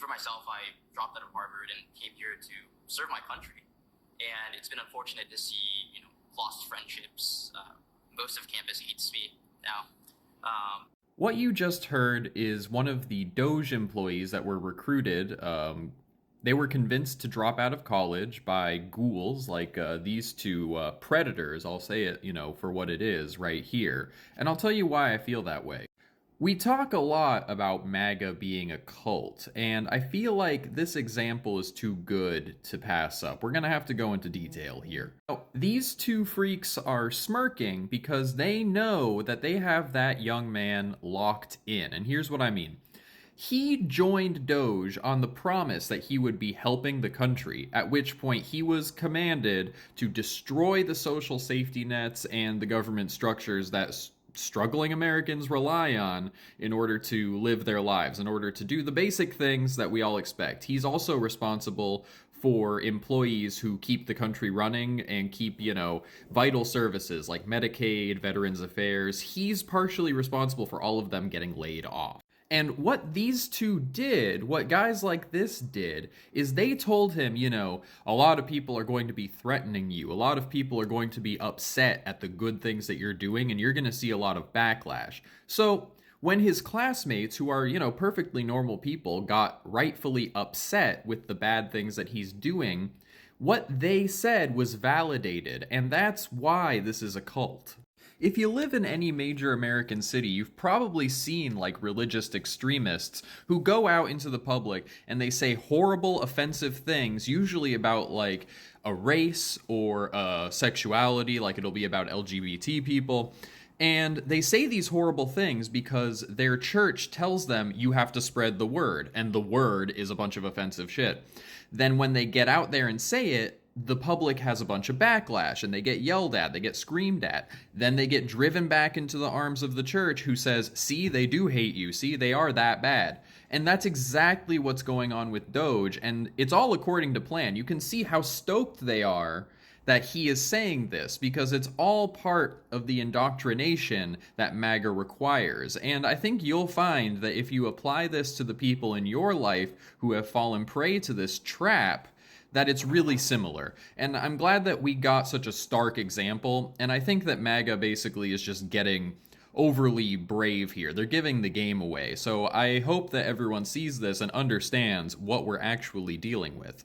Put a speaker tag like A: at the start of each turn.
A: for myself, I dropped out of Harvard and came here to serve my country. And it's been unfortunate to see, lost friendships. Most of campus hates me now.
B: What you just heard is one of the DOGE employees that were recruited. They were convinced to drop out of college by ghouls like these two predators. I'll say it, for what it is right here. And I'll tell you why I feel that way. We talk a lot about MAGA being a cult, and I feel like this example is too good to pass up. We're gonna have to go into detail here. Now, these two freaks are smirking because they know that they have that young man locked in, and here's what I mean. He joined DOGE on the promise that he would be helping the country, at which point he was commanded to destroy the social safety nets and the government structures that struggling Americans rely on in order to live their lives, in order to do the basic things that we all expect. He's also responsible for employees who keep the country running and keep, vital services like Medicaid, Veterans Affairs. He's partially responsible for all of them getting laid off. And what these two did, what guys like this did, is they told him, a lot of people are going to be threatening you. A lot of people are going to be upset at the good things that you're doing, and you're going to see a lot of backlash. So when his classmates, who are, perfectly normal people, got rightfully upset with the bad things that he's doing, what they said was validated, and that's why this is a cult. If you live in any major American city, you've probably seen like religious extremists who go out into the public and they say horrible, offensive things, usually about like a race or sexuality, like it'll be about LGBT people. And they say these horrible things because their church tells them you have to spread the word, and the word is a bunch of offensive shit. Then when they get out there and say it, the public has a bunch of backlash and they get yelled at, they get screamed at. Then they get driven back into the arms of the church who says, see, they do hate you. See, they are that bad. And that's exactly what's going on with DOGE. And it's all according to plan. You can see how stoked they are that he is saying this because it's all part of the indoctrination that MAGA requires. And I think you'll find that if you apply this to the people in your life who have fallen prey to this trap, that it's really similar. And I'm glad that we got such a stark example, and I think that MAGA basically is just getting overly brave here. They're giving the game away. So I hope that everyone sees this and understands what we're actually dealing with.